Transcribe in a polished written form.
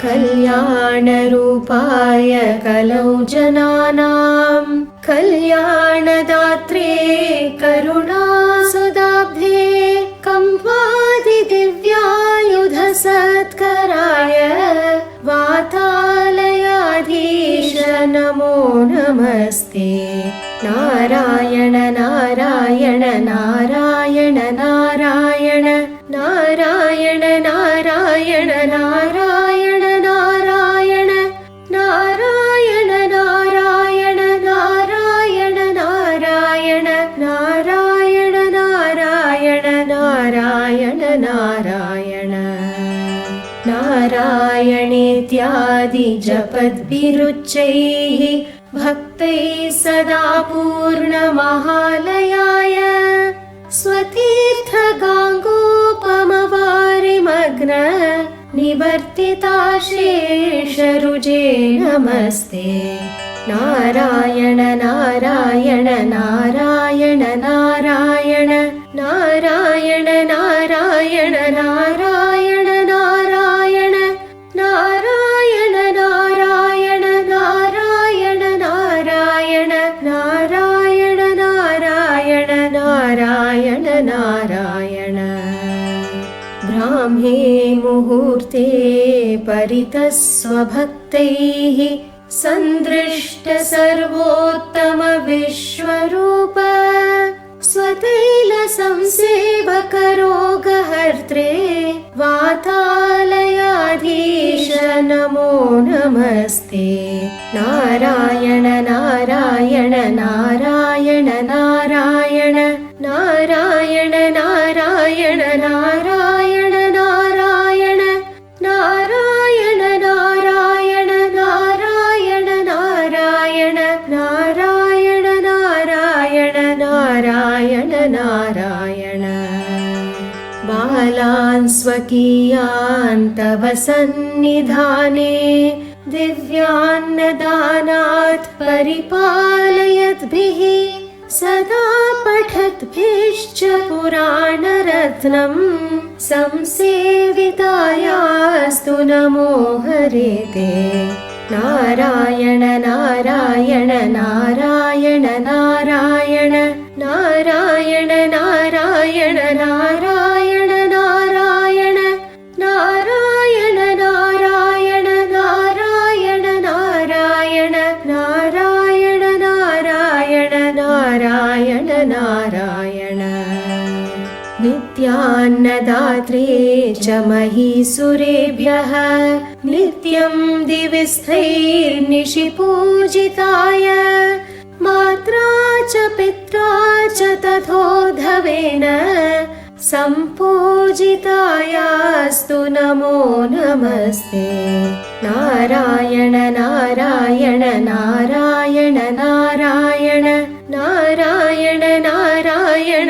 कल्याणरूपाय कलौ जनानां कल्याणदात्रे करुणासुदाब्धे कम्पादिदिव्यायुधसत्कराय वातालयाधीश नमो नमस्ते। नारायण नारायण नारायण नारायण नारायण नारायण नारायण नारायण नारायण नारायण नारायण नारायण नारायण नारायण नारायण नारायण नारायणेत्यादि जपद्भिरुच्चैः भक्तैः सदा पूर्णमहालयाय स्वतीर्थगाङ्गोपमवारिमग्न निवर्तिताशेषरुजे नमस्ते। नारायण नारायण नारायण नारायण नारायण नारायण नारायण नारायण नारायण नारायण नारायण नारायण नारायण नारायण नारायण नारायण ब्राह्मे मुहूर्ते परितः स्वभक्तैः सन्दृष्ट सर्वोत्तम विश्वरूप स्वतैल संसेवकरोगहर्त्रे वातालयाधीश नमो नमस्ते। नारायण नारायण नारायण नारायण नारायण नारायण नारायण नारायण नारायण नारायण नारायण नारायण नारायण नारायण नारायण नारायण बालान् स्वकीयान् तव सन्निधाने दिव्यान्नदानात् परिपालयद्भिः सदा पठद्भिश्च पुराणरत्नं संसेवितायास्तु नमो हरे ते। नारायण नारायण नारायण नारायण नारायण नारायण नारायण नारायण नारायण नारायण नारायण नारायण नारायण नारायण नारायण नारायण नित्यान्नदात्रे च महीसुरेभ्यः नित्यं दिविस्थैर्निशिपूजिताय मात्रा च पित्रा च तथोधवेन सम्पूजितायास्तु नमो नमस्ते। नारायण नारायण नारायण नारायण नारायण नारायण नारायण